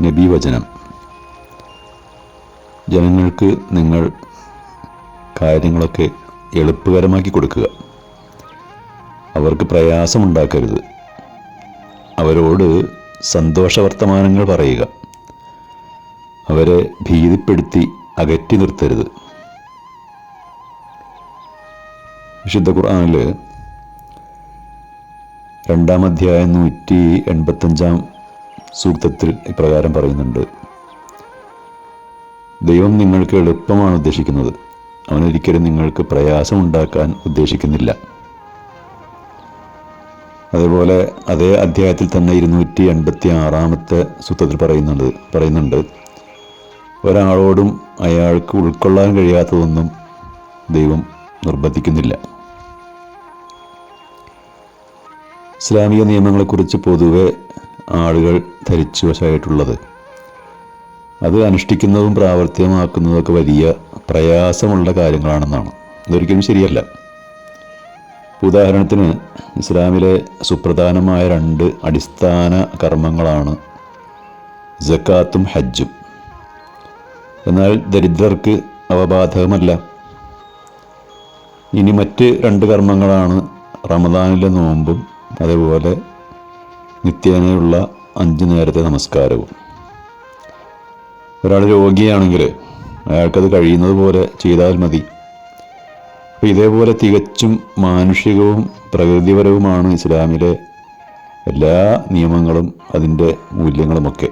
നബിവചനം. ജനങ്ങൾക്ക് നിങ്ങൾ കാര്യങ്ങളൊക്കെ എളുപ്പകരമാക്കി കൊടുക്കുക. അവർക്ക് പ്രയാസമുണ്ടാക്കരുത്. അവരോട് സന്തോഷവർത്തമാനങ്ങൾ പറയുക. അവരെ ഭീതിപ്പെടുത്തി അകറ്റി നിർത്തരുത്. വിശുദ്ധ ഖുർആനിൽ 2-ാം അധ്യായം 185-ാം സൂക്തത്തിൽ ഇപ്രകാരം പറയുന്നുണ്ട്: ദൈവം നിങ്ങൾക്ക് എളുപ്പമാണ് ഉദ്ദേശിക്കുന്നത്, അവനൊരിക്കലും നിങ്ങൾക്ക് പ്രയാസമുണ്ടാക്കാൻ ഉദ്ദേശിക്കുന്നില്ല. അതേപോലെ അതേ അധ്യായത്തിൽ തന്നെ 286-ാമത്തെ സൂക്തത്തിൽ പറയുന്നുണ്ട് ഒരാളോടും അയാൾക്ക് ഉൾക്കൊള്ളാൻ കഴിയാത്തതൊന്നും ദൈവം നിർബന്ധിക്കുന്നില്ല. ഇസ്ലാമിക നിയമങ്ങളെക്കുറിച്ച് പൊതുവെ ആളുകൾ ധരിച്ചു വശമായിട്ടുള്ളത് അത് അനുഷ്ഠിക്കുന്നതും പ്രാവർത്തികമാക്കുന്നതൊക്കെ വലിയ പ്രയാസമുള്ള കാര്യങ്ങളാണെന്നാണ്. ഇതൊരിക്കലും ശരിയല്ല. ഉദാഹരണത്തിന്, ഇസ്ലാമിലെ സുപ്രധാനമായ 2 അടിസ്ഥാന കർമ്മങ്ങളാണ് സക്കാത്തും ഹജ്ജും. എന്നാൽ ദരിദ്രർക്ക് അവ ബാധകമല്ല. ഇനി മറ്റ് 2 കർമ്മങ്ങളാണ് റമദാനിലെ നോമ്പും അതേപോലെ നിത്യേനയുള്ള 5 നേരത്തെ നമസ്കാരവും. ഒരാൾ രോഗിയാണെങ്കിൽ അയാൾക്കത് കഴിയുന്നത് പോലെ ചെയ്താൽ മതി. അപ്പോൾ ഇതേപോലെ തികച്ചും മാനുഷികവും പ്രകൃതിപരവുമാണ് ഇസ്ലാമിലെ എല്ലാ നിയമങ്ങളും അതിൻ്റെ മൂല്യങ്ങളുമൊക്കെ.